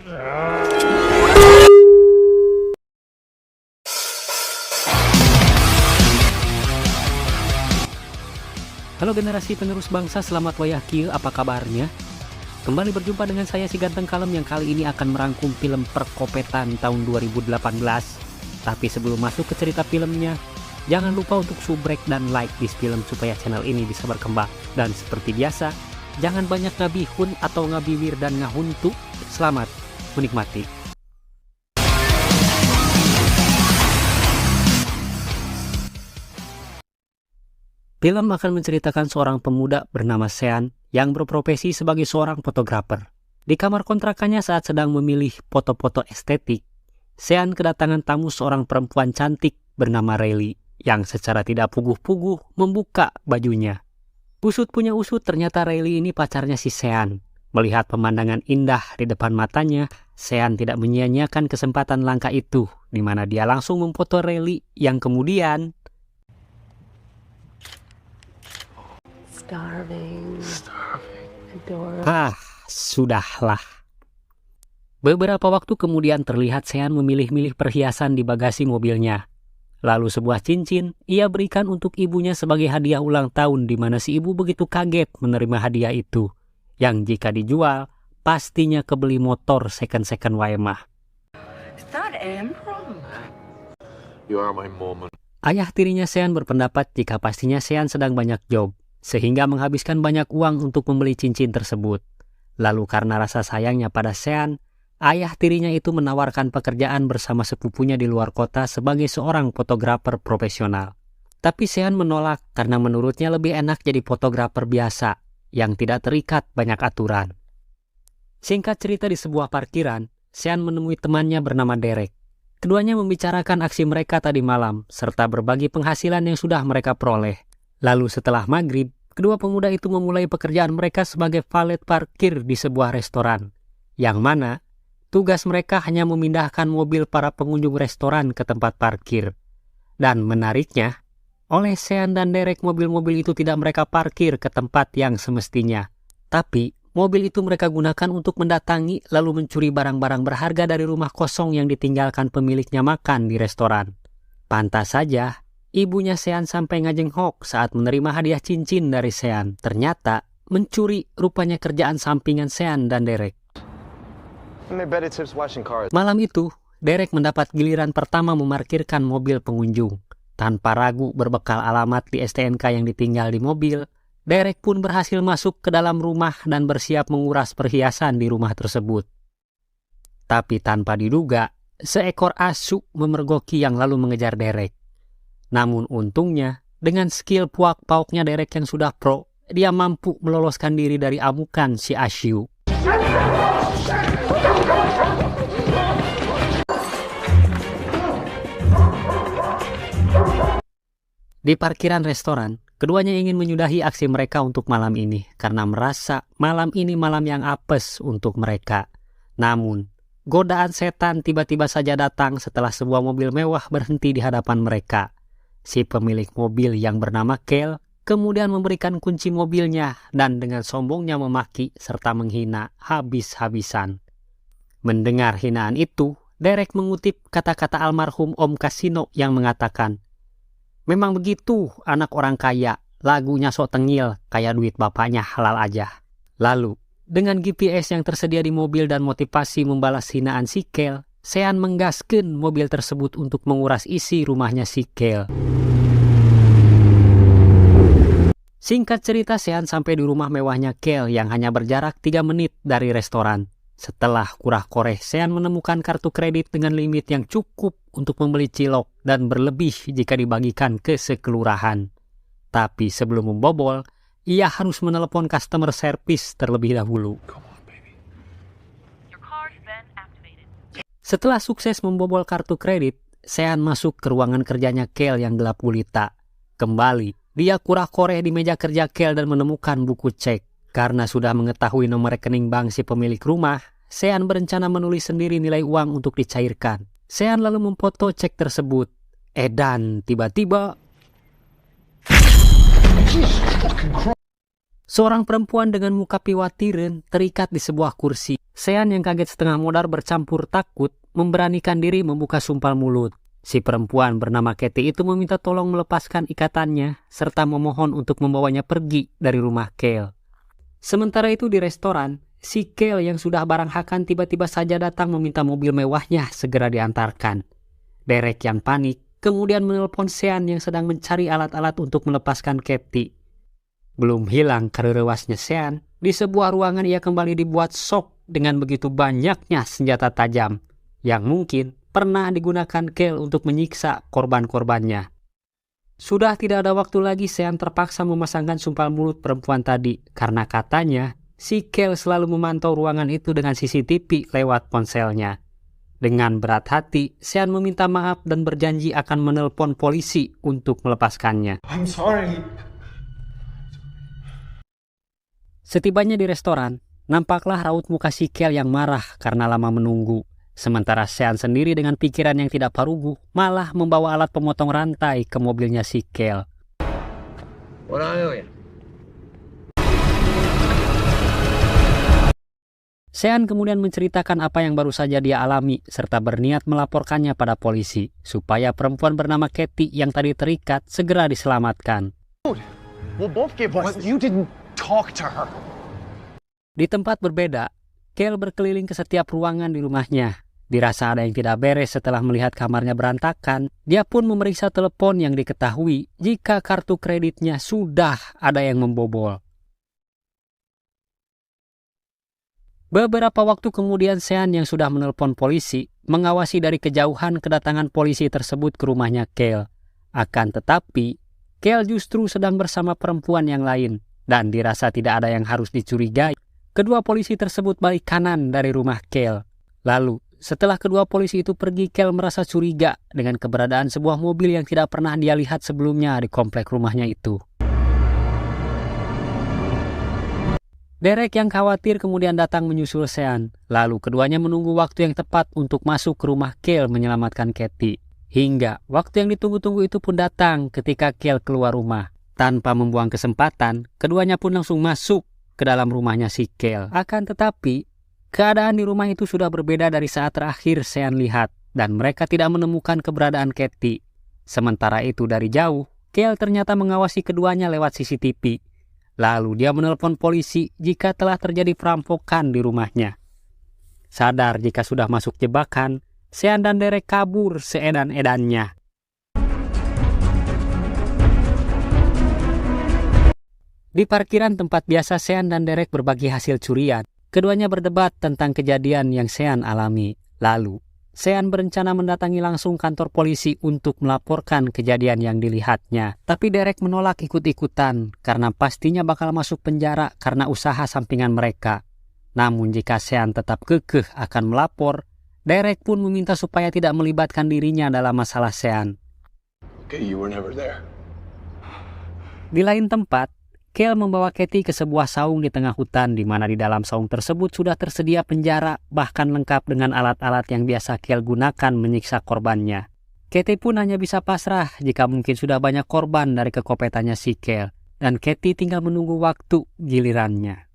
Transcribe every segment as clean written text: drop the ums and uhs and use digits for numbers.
Halo generasi penerus bangsa, selamat wayah kieu, apa kabarnya? Kembali berjumpa dengan saya si Ganteng Kalem yang kali ini akan merangkum film Perkopetan tahun 2018. Tapi sebelum masuk ke cerita filmnya, jangan lupa untuk subrek dan like di film supaya channel ini bisa berkembang. Dan seperti biasa, jangan banyak ngabihun atau ngabiwir dan ngahuntu. Selamat menikmati. Film akan menceritakan seorang pemuda bernama Sean yang berprofesi sebagai seorang fotografer. Di kamar kontrakannya saat sedang memilih foto-foto estetik, Sean kedatangan tamu seorang perempuan cantik bernama Riley yang secara tidak puguh-puguh membuka bajunya. Usut punya usut, ternyata Riley ini pacarnya si Sean. Melihat pemandangan indah di depan matanya, Sean tidak menyia-nyiakan kesempatan langka itu, di mana dia langsung memfoto Riley yang kemudian sudahlah. Beberapa waktu kemudian terlihat Sean memilih-milih perhiasan di bagasi mobilnya. Lalu sebuah cincin ia berikan untuk ibunya sebagai hadiah ulang tahun, di mana si ibu begitu kaget menerima hadiah itu, yang jika dijual pastinya kebeli motor second wae mah. Ayah tirinya Sean berpendapat jika pastinya Sean sedang banyak job, sehingga menghabiskan banyak uang untuk membeli cincin tersebut. Lalu karena rasa sayangnya pada Sean, ayah tirinya itu menawarkan pekerjaan bersama sepupunya di luar kota sebagai seorang fotografer profesional. Tapi Sean menolak karena menurutnya lebih enak jadi fotografer biasa yang tidak terikat banyak aturan. Singkat cerita, di sebuah parkiran, Sean menemui temannya bernama Derek. Keduanya membicarakan aksi mereka tadi malam serta berbagi penghasilan yang sudah mereka peroleh. Lalu setelah maghrib, kedua pemuda itu memulai pekerjaan mereka sebagai valet parkir di sebuah restoran, yang mana tugas mereka hanya memindahkan mobil para pengunjung restoran ke tempat parkir. Dan menariknya, oleh Sean dan Derek, mobil-mobil itu tidak mereka parkir ke tempat yang semestinya. Tapi, mobil itu mereka gunakan untuk mendatangi lalu mencuri barang-barang berharga dari rumah kosong yang ditinggalkan pemiliknya makan di restoran. Pantas saja, ibunya Sean sampai ngajengok saat menerima hadiah cincin dari Sean. Ternyata mencuri rupanya kerjaan sampingan Sean dan Derek. Malam itu, Derek mendapat giliran pertama memarkirkan mobil pengunjung. Tanpa ragu berbekal alamat di STNK yang ditinggal di mobil, Derek pun berhasil masuk ke dalam rumah dan bersiap menguras perhiasan di rumah tersebut. Tapi tanpa diduga, seekor asu memergoki yang lalu mengejar Derek. Namun untungnya, dengan skill puak-pauknya Derek yang sudah pro, dia mampu meloloskan diri dari amukan si asu. Di parkiran restoran, keduanya ingin menyudahi aksi mereka untuk malam ini karena merasa malam ini malam yang apes untuk mereka. Namun, godaan setan tiba-tiba saja datang setelah sebuah mobil mewah berhenti di hadapan mereka. Si pemilik mobil yang bernama Kel kemudian memberikan kunci mobilnya dan dengan sombongnya memaki serta menghina habis-habisan. Mendengar hinaan itu, Derek mengutip kata-kata almarhum Om Kasino yang mengatakan, "Memang begitu anak orang kaya, lagunya sok tengil, kayak duit bapaknya halal aja." Lalu, dengan GPS yang tersedia di mobil dan motivasi membalas hinaan si Kel, Sean menggaskeun mobil tersebut untuk menguras isi rumahnya si Kel. Singkat cerita, Sean sampai di rumah mewahnya Kel yang hanya berjarak 3 menit dari restoran. Setelah kurah-koreh, Sean menemukan kartu kredit dengan limit yang cukup untuk membeli cilok dan berlebih jika dibagikan ke sekelurahan. Tapi sebelum membobol, ia harus menelepon customer service terlebih dahulu. Setelah sukses membobol kartu kredit, Sean masuk ke ruangan kerjanya Kel yang gelap gulita. Kembali, dia kurah-koreh di meja kerja Kel dan menemukan buku cek. Karena sudah mengetahui nomor rekening bank si pemilik rumah, Sean berencana menulis sendiri nilai uang untuk dicairkan. Sean lalu memfoto cek tersebut. Dan tiba-tiba Seorang perempuan dengan muka piwatiren terikat di sebuah kursi. Sean yang kaget setengah modar bercampur takut memberanikan diri membuka sumpal mulut. Si perempuan bernama Katie itu meminta tolong melepaskan ikatannya serta memohon untuk membawanya pergi dari rumah Kale. Sementara itu di restoran, si Kale yang sudah barang hakan tiba-tiba saja datang meminta mobil mewahnya segera diantarkan. Derek yang panik kemudian menelpon Sean yang sedang mencari alat-alat untuk melepaskan Katie. Belum hilang kererewasnya Sean, di sebuah ruangan ia kembali dibuat shock dengan begitu banyaknya senjata tajam yang mungkin pernah digunakan Kale untuk menyiksa korban-korbannya. Sudah tidak ada waktu lagi Sean terpaksa memasangkan sumpal mulut perempuan tadi karena katanya si Kale selalu memantau ruangan itu dengan CCTV lewat ponselnya. Dengan berat hati, Sean meminta maaf dan berjanji akan menelpon polisi untuk melepaskannya. I'm sorry. Setibanya di restoran, nampaklah raut muka si Kale yang marah karena lama menunggu. Sementara Sean sendiri dengan pikiran yang tidak parugu malah membawa alat pemotong rantai ke mobilnya si Kale. Sean kemudian menceritakan apa yang baru saja dia alami serta berniat melaporkannya pada polisi supaya perempuan bernama Katie yang tadi terikat segera diselamatkan. We'll both give us. You didn't talk to her. Di tempat berbeda, Kale berkeliling ke setiap ruangan di rumahnya. Dirasa ada yang tidak beres setelah melihat kamarnya berantakan, dia pun memeriksa telepon yang diketahui jika kartu kreditnya sudah ada yang membobol. Beberapa waktu kemudian Sean yang sudah menelpon polisi mengawasi dari kejauhan kedatangan polisi tersebut ke rumahnya Kale. Akan tetapi, Kale justru sedang bersama perempuan yang lain dan dirasa tidak ada yang harus dicurigai. Kedua polisi tersebut balik kanan dari rumah Kale. Lalu, setelah kedua polisi itu pergi, Kale merasa curiga dengan keberadaan sebuah mobil yang tidak pernah dia lihat sebelumnya di komplek rumahnya itu. Derek yang khawatir kemudian datang menyusul Sean. Lalu keduanya menunggu waktu yang tepat untuk masuk ke rumah Kale menyelamatkan Katie. Hingga waktu yang ditunggu-tunggu itu pun datang ketika Kale keluar rumah. Tanpa membuang kesempatan, keduanya pun langsung masuk ke dalam rumahnya si Kale. Akan tetapi, keadaan di rumah itu sudah berbeda dari saat terakhir Sean lihat dan mereka tidak menemukan keberadaan Katie. Sementara itu dari jauh, Kale ternyata mengawasi keduanya lewat CCTV. Lalu dia menelpon polisi jika telah terjadi perampokan di rumahnya. Sadar jika sudah masuk jebakan, Sean dan Derek kabur seedan-edannya. Di parkiran tempat biasa Sean dan Derek berbagi hasil curian. Keduanya berdebat tentang kejadian yang Sean alami. Lalu, Sean berencana mendatangi langsung kantor polisi untuk melaporkan kejadian yang dilihatnya. Tapi Derek menolak ikut-ikutan karena pastinya bakal masuk penjara karena usaha sampingan mereka. Namun jika Sean tetap kekeh akan melapor, Derek pun meminta supaya tidak melibatkan dirinya dalam masalah Sean. Okay, you were never there. Di lain tempat, Kale membawa Katie ke sebuah saung di tengah hutan di mana di dalam saung tersebut sudah tersedia penjara bahkan lengkap dengan alat-alat yang biasa Kale gunakan menyiksa korbannya. Katie pun hanya bisa pasrah jika mungkin sudah banyak korban dari kekopetannya si Kale dan Katie tinggal menunggu waktu gilirannya.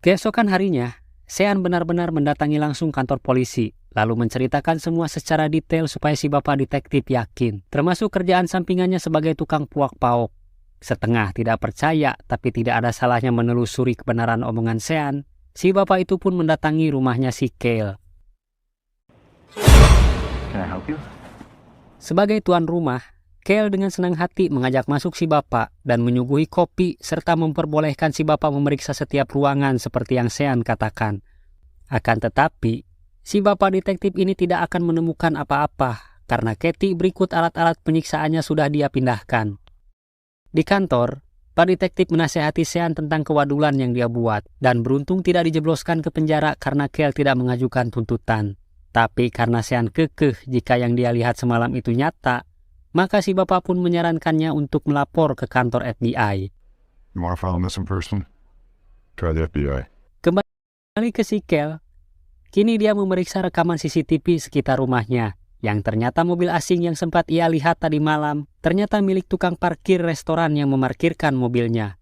Keesokan harinya, Sean benar-benar mendatangi langsung kantor polisi lalu menceritakan semua secara detail supaya si bapak detektif yakin, termasuk kerjaan sampingannya sebagai tukang puak paok. Setengah tidak percaya, tapi tidak ada salahnya menelusuri kebenaran omongan Sean. Si bapak itu pun mendatangi rumahnya si Kale. Can I help you? Sebagai tuan rumah, Kale dengan senang hati mengajak masuk si bapak dan menyuguhi kopi serta memperbolehkan si bapak memeriksa setiap ruangan seperti yang Sean katakan. Akan tetapi, si bapak detektif ini tidak akan menemukan apa-apa karena Katie berikut alat-alat penyiksaannya sudah dia pindahkan. Di kantor, Pak Detektif menasihati Sean tentang kewadulan yang dia buat dan beruntung tidak dijebloskan ke penjara karena Kale tidak mengajukan tuntutan. Tapi karena Sean kekeh jika yang dia lihat semalam itu nyata, maka si bapak pun menyarankannya untuk melapor ke kantor FBI. You want to file a missing person? Try the FBI. Kembali ke si Kale, kini dia memeriksa rekaman CCTV sekitar rumahnya. Yang ternyata mobil asing yang sempat ia lihat tadi malam ternyata milik tukang parkir restoran yang memarkirkan mobilnya.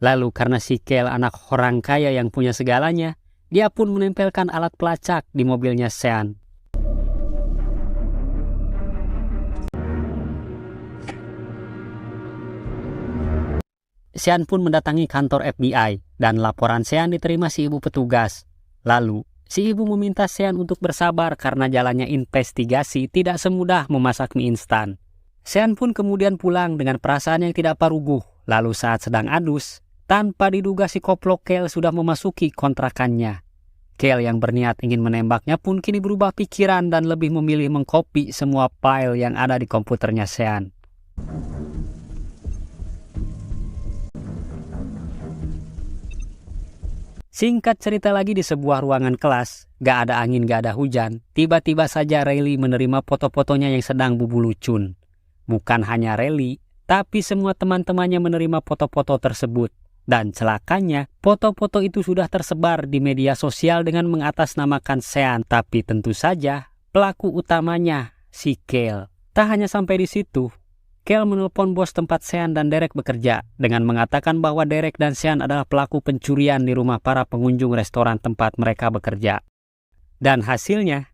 Lalu karena si Kale anak orang kaya yang punya segalanya, dia pun menempelkan alat pelacak di mobilnya Sean. Sean pun mendatangi kantor FBI dan laporan Sean diterima si ibu petugas. Lalu, si ibu meminta Sean untuk bersabar karena jalannya investigasi tidak semudah memasak mie instan. Sean pun kemudian pulang dengan perasaan yang tidak paruguh. Lalu saat sedang adus, tanpa diduga si koplok Kale sudah memasuki kontrakannya. Kale yang berniat ingin menembaknya pun kini berubah pikiran dan lebih memilih mengcopy semua file yang ada di komputernya Sean. Singkat cerita lagi, di sebuah ruangan kelas, gak ada angin, gak ada hujan, tiba-tiba saja Riley menerima foto-fotonya yang sedang bubulucun. Bukan hanya Riley, tapi semua teman-temannya menerima foto-foto tersebut. Dan celakanya, foto-foto itu sudah tersebar di media sosial dengan mengatasnamakan Sean. Tapi tentu saja, pelaku utamanya si Kale. Tak hanya sampai di situ, Kale menelpon bos tempat Sean dan Derek bekerja dengan mengatakan bahwa Derek dan Sean adalah pelaku pencurian di rumah para pengunjung restoran tempat mereka bekerja. Dan hasilnya,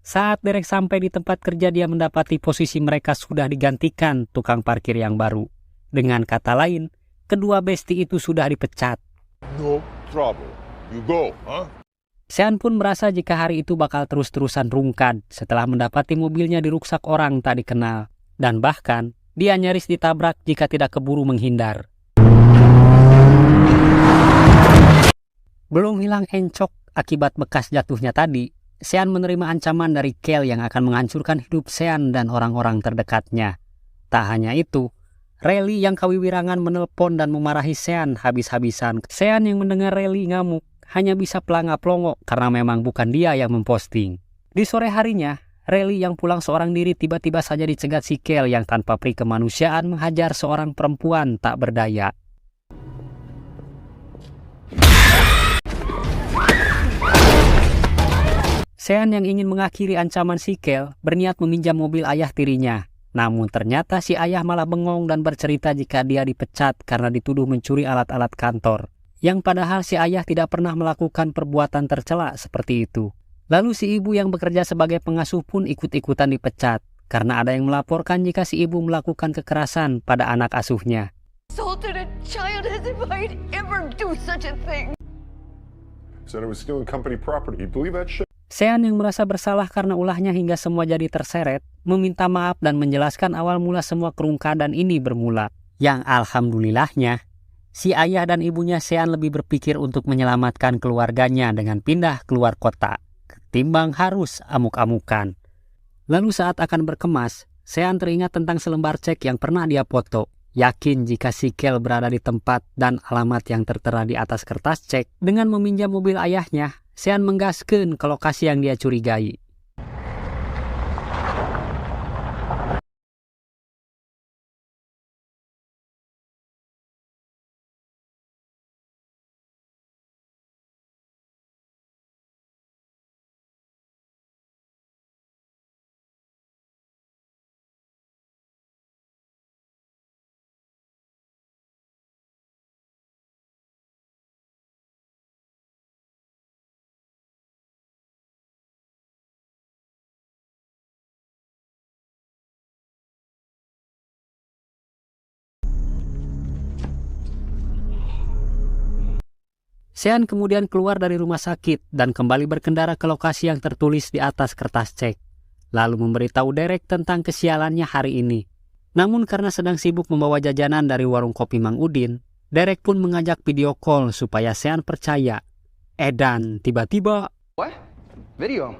saat Derek sampai di tempat kerja, dia mendapati posisi mereka sudah digantikan tukang parkir yang baru. Dengan kata lain, kedua besti itu sudah dipecat. No trouble. You go, huh? Sean pun merasa jika hari itu bakal terus-terusan rungkad setelah mendapati mobilnya diruksak orang tak dikenal. Dan bahkan, dia nyaris ditabrak jika tidak keburu menghindar. Belum hilang encok akibat bekas jatuhnya tadi, Sean menerima ancaman dari Kale yang akan menghancurkan hidup Sean dan orang-orang terdekatnya. Tak hanya itu, Riley yang kawiwirangan menelpon dan memarahi Sean habis-habisan. Sean yang mendengar Riley ngamuk hanya bisa pelangap-pelongok karena memang bukan dia yang memposting. Di sore harinya, Riley yang pulang seorang diri tiba-tiba saja dicegat si Kale yang tanpa peri kemanusiaan menghajar seorang perempuan tak berdaya. Sean yang ingin mengakhiri ancaman si Kale berniat meminjam mobil ayah tirinya. Namun ternyata si ayah malah bengong dan bercerita jika dia dipecat karena dituduh mencuri alat-alat kantor. Yang padahal si ayah tidak pernah melakukan perbuatan tercela seperti itu. Lalu si ibu yang bekerja sebagai pengasuh pun ikut-ikutan dipecat karena ada yang melaporkan jika si ibu melakukan kekerasan pada anak asuhnya. Assaulted a child as if I'd ever do such a thing. Said I was stealing company property. You believe that shit? Sean yang merasa bersalah karena ulahnya hingga semua jadi terseret, meminta maaf dan menjelaskan awal mula semua kerungkadan ini bermula. Yang alhamdulillahnya, si ayah dan ibunya Sean lebih berpikir untuk menyelamatkan keluarganya dengan pindah keluar kota, ketimbang harus amuk-amukan. Lalu saat akan berkemas, Sean teringat tentang selembar cek yang pernah dia foto. Yakin jika si Kale berada di tempat dan alamat yang tertera di atas kertas cek, dengan meminjam mobil ayahnya, Sean menggaskeun ke lokasi yang dia curigai. Sean kemudian keluar dari rumah sakit dan kembali berkendara ke lokasi yang tertulis di atas kertas cek, lalu memberitahu Derek tentang kesialannya hari ini. Namun karena sedang sibuk membawa jajanan dari warung kopi Mang Udin, Derek pun mengajak video call supaya Sean percaya. Dan tiba-tiba, What? Video.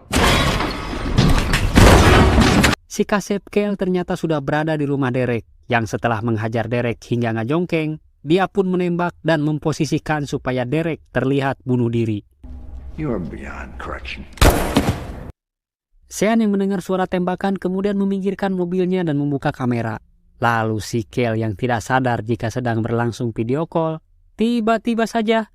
si Kasep Kale ternyata sudah berada di rumah Derek, yang setelah menghajar Derek hingga ngajongkeng, dia pun menembak dan memposisikan supaya Derek terlihat bunuh diri. You are beyond correction. Sean yang mendengar suara tembakan kemudian meminggirkan mobilnya dan membuka kamera. Lalu si Kale yang tidak sadar jika sedang berlangsung video call, tiba-tiba saja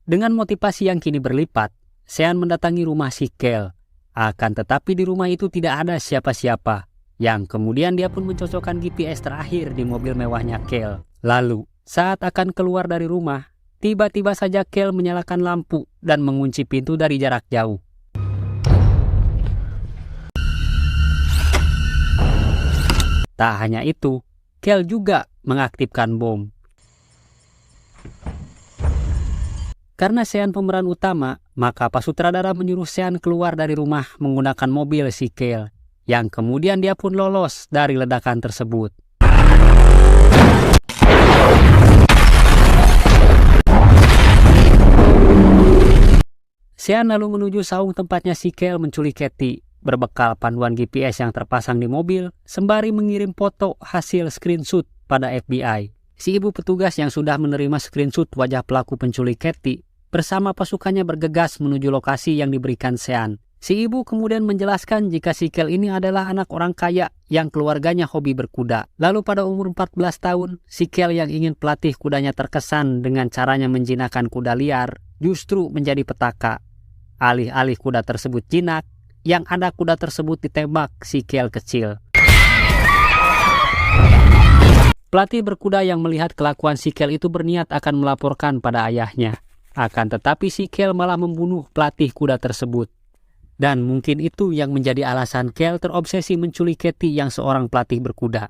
dengan motivasi yang kini berlipat, Sean mendatangi rumah si Kale. Akan tetapi di rumah itu tidak ada siapa-siapa. yang kemudian dia pun mencocokkan GPS terakhir di mobil mewahnya Kale. Lalu, saat akan keluar dari rumah, tiba-tiba saja Kale menyalakan lampu dan mengunci pintu dari jarak jauh. Tak hanya itu, Kale juga mengaktifkan bom. Karena Sean pemeran utama, maka Pak Sutradara menyuruh Sean keluar dari rumah menggunakan mobil si Kale, yang kemudian dia pun lolos dari ledakan tersebut. Sean lalu menuju saung tempatnya si Kale menculik Kathy, berbekal panduan GPS yang terpasang di mobil, sembari mengirim foto hasil screenshot pada FBI. Si ibu petugas yang sudah menerima screenshot wajah pelaku penculik Kathy bersama pasukannya bergegas menuju lokasi yang diberikan Sean. Si ibu kemudian menjelaskan jika si Kale ini adalah anak orang kaya yang keluarganya hobi berkuda. Lalu pada umur 14 tahun, si Kale yang ingin pelatih kudanya terkesan dengan caranya menjinakkan kuda liar, justru menjadi petaka. Alih-alih kuda tersebut jinak, yang ada kuda tersebut ditembak si Kale kecil. Pelatih berkuda yang melihat kelakuan si Kale itu berniat akan melaporkan pada ayahnya. Akan tetapi si Kale malah membunuh pelatih kuda tersebut. Dan mungkin itu yang menjadi alasan Kale terobsesi menculik Kathy yang seorang pelatih berkuda.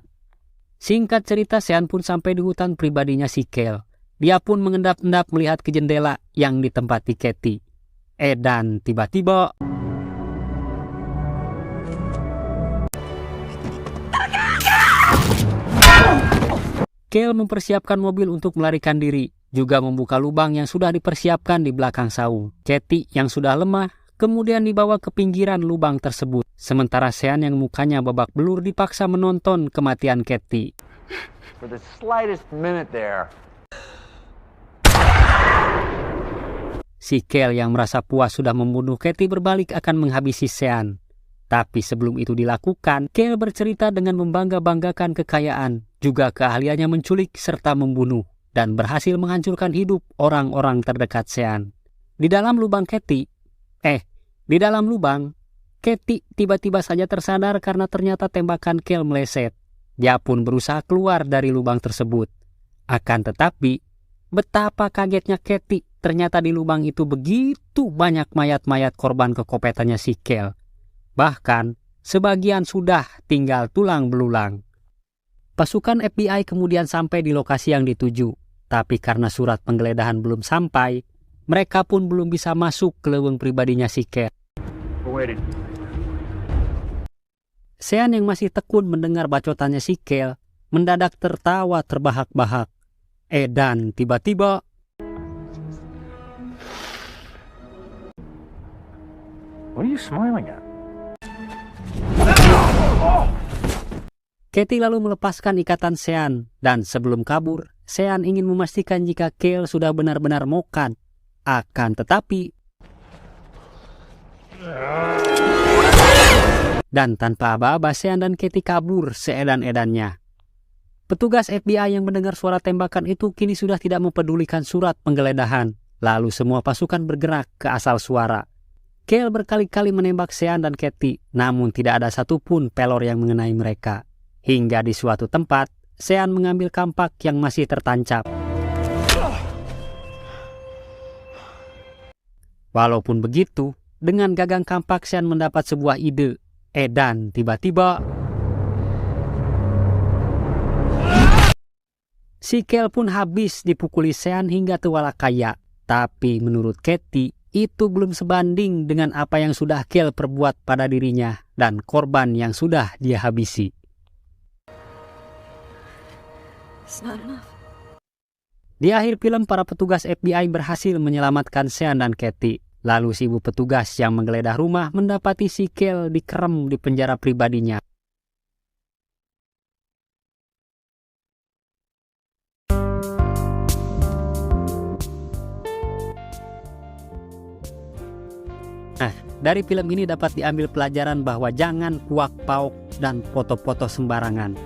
Singkat cerita, Sean pun sampai di hutan pribadinya si Kale. Dia pun mengendap-endap melihat ke jendela yang ditempati Kathy. Dan tiba-tiba Kale mempersiapkan mobil untuk melarikan diri, juga membuka lubang yang sudah dipersiapkan di belakang saung. Kathy yang sudah lemah kemudian dibawa ke pinggiran lubang tersebut. Sementara Sean yang mukanya babak belur dipaksa menonton kematian Kathy. For the slightest minute there. Si Kale yang merasa puas sudah membunuh Kathy berbalik akan menghabisi Sean. Tapi sebelum itu dilakukan, Kale bercerita dengan membangga-banggakan kekayaan, juga keahliannya menculik serta membunuh, dan berhasil menghancurkan hidup orang-orang terdekat Sean. Di dalam lubang, Kathy tiba-tiba saja tersadar karena ternyata tembakan Kale meleset. Dia pun berusaha keluar dari lubang tersebut. Akan tetapi, betapa kagetnya Kathy, ternyata di lubang itu begitu banyak mayat-mayat korban kekopetannya si Kale. Bahkan, sebagian sudah tinggal tulang belulang. Pasukan FBI kemudian sampai di lokasi yang dituju, tapi karena surat penggeledahan belum sampai, mereka pun belum bisa masuk ke lubang pribadinya si Kale. Sean yang masih tekun mendengar bacotannya si Kale, mendadak tertawa terbahak-bahak. Dan tiba-tiba What are you smiling at? Kathy lalu melepaskan ikatan Sean, dan sebelum kabur, Sean ingin memastikan jika Kale sudah benar-benar mokan. Akan tetapi, dan tanpa aba-aba Sean dan Kathy kabur seedan-edannya. Petugas FBI yang mendengar suara tembakan itu kini sudah tidak mempedulikan surat penggeledahan. Lalu semua pasukan bergerak ke asal suara. Kale berkali-kali menembak Sean dan Kathy, namun tidak ada satupun pelor yang mengenai mereka. Hingga di suatu tempat, Sean mengambil kampak yang masih tertancap. Walaupun begitu, dengan gagang kampak Sean mendapat sebuah ide. Dan tiba-tiba si Kale pun habis dipukuli Sean hingga tualakaya. Tapi menurut Kathy, itu belum sebanding dengan apa yang sudah Kale perbuat pada dirinya dan korban yang sudah dia habisi. Di akhir film, para petugas FBI berhasil menyelamatkan Sean dan Kathy. Lalu si ibu petugas yang menggeledah rumah mendapati si Kale dikerem di penjara pribadinya. Nah, dari film ini dapat diambil pelajaran bahwa jangan kuak pauk dan foto-foto sembarangan.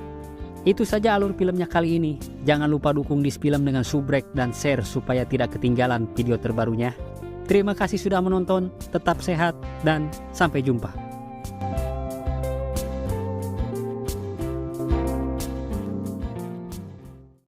Itu saja alur filmnya kali ini. Jangan lupa dukung Disfilm dengan subrek dan share supaya tidak ketinggalan video terbarunya. Terima kasih sudah menonton, tetap sehat, dan sampai jumpa.